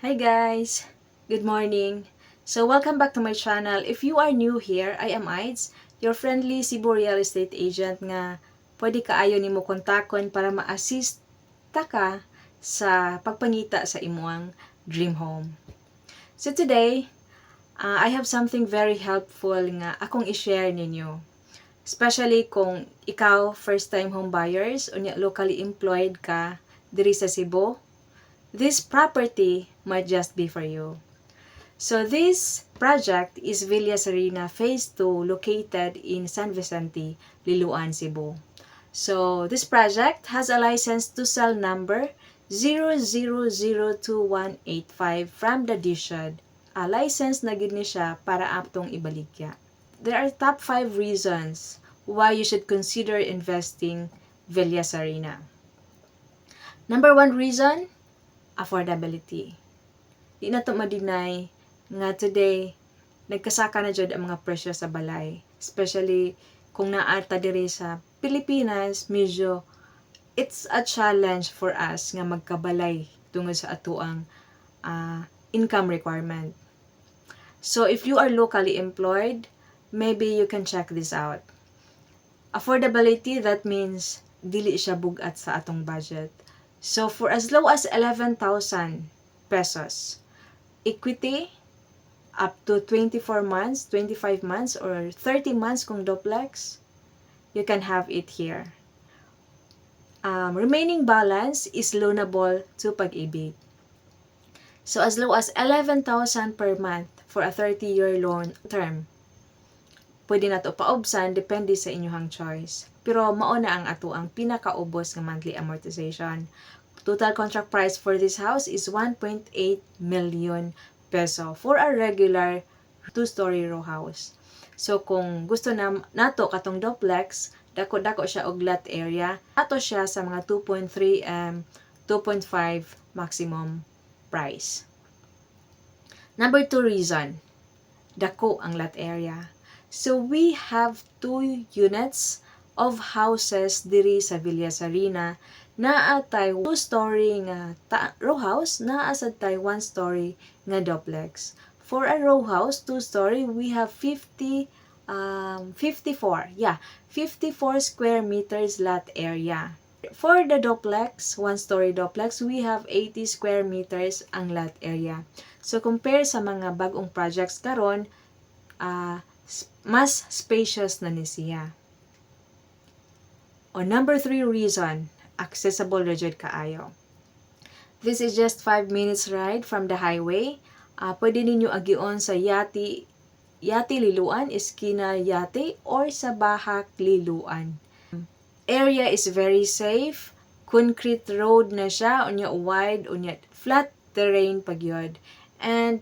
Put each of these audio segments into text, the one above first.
Hi guys! Good morning! So welcome back to my channel. If you are new here, I am Ides, your friendly Cebu real estate agent nga pwede kaayo nimo kontakon para ma-assist ka sa pagpangita sa imuang dream home. So today, I have something very helpful nga akong i-share ninyo. Especially kung ikaw first time home buyers o locally employed ka diri sa Cebu, this property might just be for you. So this project is Villa Serena Phase 2 located in San Vicente, Liloan, Cebu. So this project has a license to sell number 00022185 from the DSUD. A license na gid ni siya para aptong ibaligya. There are top 5 reasons why you should consider investing Villa Serena. Number 1 reason, affordability. Di na to ma-deny nga today nagkasaka na jud ang mga presyo sa balay, especially kung naata diri sa Pilipinas. Medyo it's a challenge for us nga magkabalay tungod sa atuang income requirement. So if you are locally employed, maybe you can check this out. Affordability, that means dili siya bugat sa atong budget. So for as low as 11,000 pesos, equity up to 24 months, 25 months, or 30 months kung duplex, you can have it here. Remaining balance is loanable to Pag-ibig. So as low as 11,000 per month for a 30-year loan term. Pwede na to paubsan, depende sa inyong choice. Pero mauna ang ato ang pinakaubos ng monthly amortization. Total contract price for this house is 1.8 million peso for a regular 2-story row house. So kung gusto na nato katong duplex, dako-dako siya og lot area, ato siya sa mga 2.3 2.5 maximum price. Number 2 reason, dako ang lot area. So we have 2 units of houses diri sa Villa Serena. Naa tay 2-story nga row house, naa sad tay 1-story nga duplex. For a row house 2-story, we have 54 square meters lot area. For the duplex, 1-story duplex, we have 80 square meters ang lot area. So compare sa mga bagong projects karon, mas spacious na ni siya. O number 3 reason, accessible ra jud kaayo. This is just 5 minutes ride from the highway. Pwede ninyo agion sa Yati Liloan, Eskina Yati, or sa Bahak Liloan. Area is very safe. Concrete road na siya, unya wide, unya flat terrain pagyod. And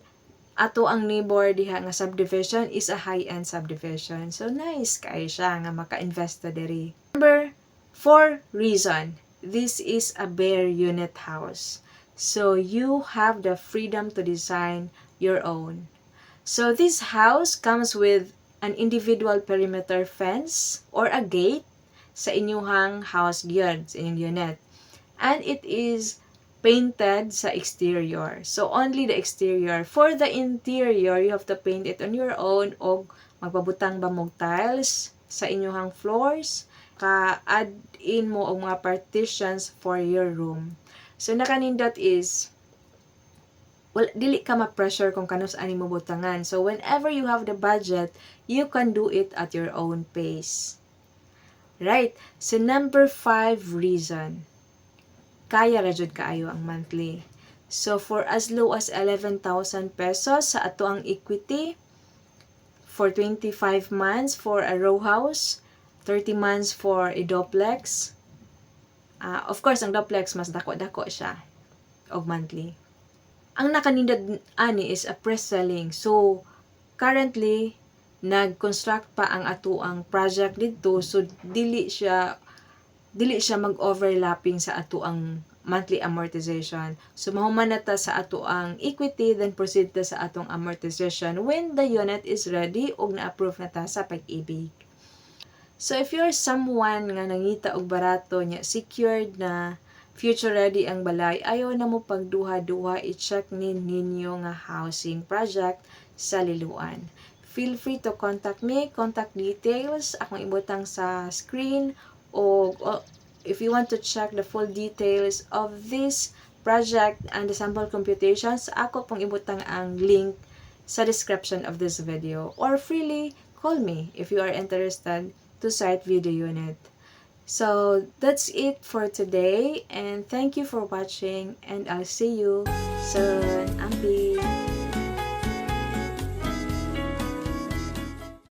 ato ang neighbor diha nga subdivision is a high-end subdivision. So nice kay siya nga maka-invest diri. Number 4 reason, this is a bare unit house. So you have the freedom to design your own. So this house comes with an individual perimeter fence or a gate sa inyong house gyud, sa inyong unit. And it is painted sa exterior. So only the exterior. For the interior, you have to paint it on your own o magpabutang ba mong tiles sa inyong floors. Ka-add in mo og mga partitions for your room. So nakanindot is dili ka ma-pressure kung kanus ani mo butangan. So whenever you have the budget, you can do it at your own pace. Right? So number 5 reason, kaya ra jud kaayo ang monthly. So for as low as 11,000 pesos sa ato ang equity for 25 months for a row house, 30 months for a duplex. Of course, ang duplex mas dako-dako siya og monthly. Ang nakanindad ani is a pre-selling. So currently nag-construct pa ang ato ang project dito, so dili siya mag-overlapping sa ato ang monthly amortization. So mahuman na ta sa ato ang equity, then proceed ta sa atong amortization when the unit is ready og na-approve na ta sa Pag-ibig. So if you're someone nga nangita og barato nya, secured na future ready ang balay, ayaw na mo pagduha-duha, i-check ninyo nga housing project sa Liloan. Feel free to contact me, contact details, akong ibutang sa screen, o if you want to check the full details of this project and the sample computations, ako pong ibutang ang link sa description of this video, or freely call me if you are interested to site video unit. So that's it for today, and thank you for watching, and I'll see you soon. Ambi!